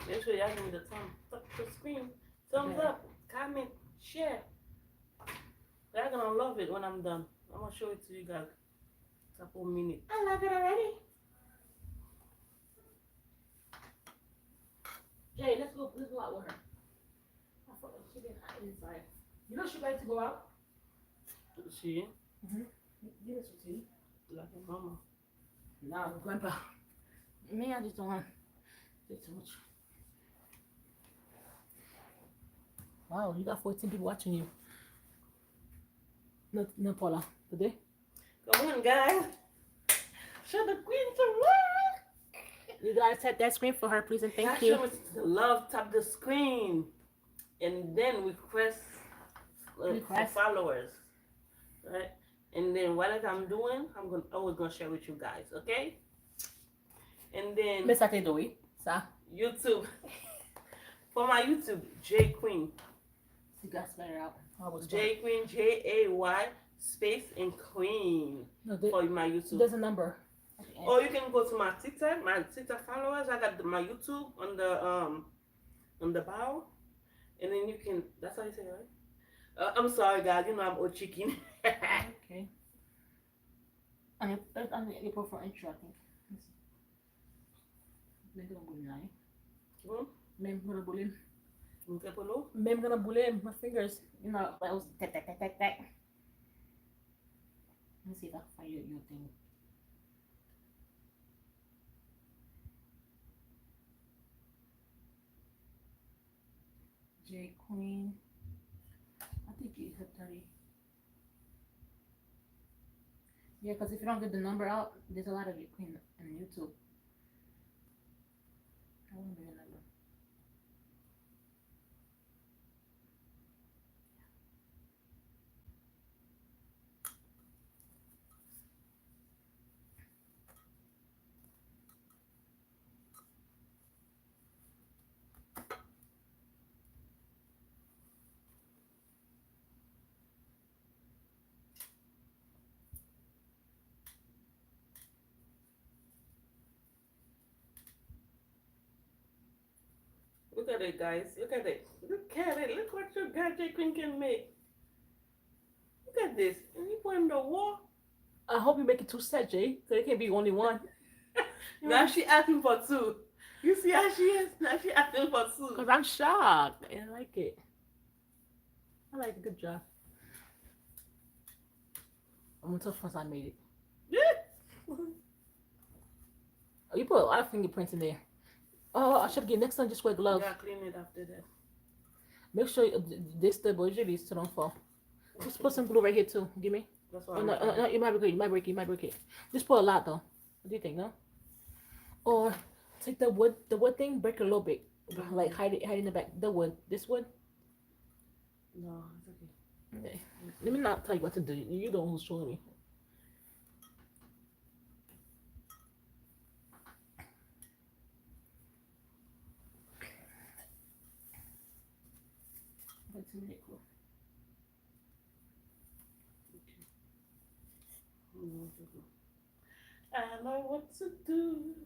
Make sure y'all give me the the screen. Thumbs up, comment, share. Y'all gonna love it when I'm done. I'm gonna show it to you guys. Couple minutes. I love it already. Jay, let's go out with her. I thought she been inside. You know she likes to go out? She Mm-hmm. Give us some tea. like a mama. No, grandpa. Me, I just don't want to too much. Wow, you got 14 people watching you. No, Paula. Today? Come on, guys. Show the queen some love. You gotta set that screen for her, please, and thank Show you. me the love. Tap the screen, and then request for followers, right? And then whatever I'm doing, I'm always gonna share with you guys, okay? And then Miss Akedowi, sir. YouTube. For my YouTube, J Queen. You guys better out. J Queen, JAY space and Queen. No, for my YouTube. There's a number. Or you can go to my TikTok followers. I got my YouTube on the bio, and then you can. That's how you say it, right? I'm sorry, guys. You know I'm old chicken. Okay. I'm the April for intro, I think. Même gonna bully now. Même gonna bully. Même gonna bully my fingers. You know, I was tap. Let me see if I can find your thing. J Queen. I think you hit 30. Yeah, because if you don't get the number out, there's a lot of J Queen on YouTube. I won't be the number. Look at it, guys. Look at it. Look at it. Look what your girl J Queen can make. Look at this. And you put in the wall. I hope you make it two sets, Jay, so it can't be only one. Now she asking for two. You see how she is? Now she asking for two. Because I'm shocked. I like it. I like it. Good job. I'm gonna tell first I made it. Oh, you put a lot of fingerprints in there. Oh, I should get next time. Just wear gloves. You gotta clean it after that. Make sure this stable usually so don't fall. Just put some glue right here too. Give me. That's Oh, no, you might break it. You might break it. Just put a lot though. What do you think? No. Or take the wood thing, break it a little bit, like hide it in the back. The wood. This wood. No, it's okay. Okay. Let me not tell you what to do. You the one who's showing me. What's in it? Cool. I know what to do.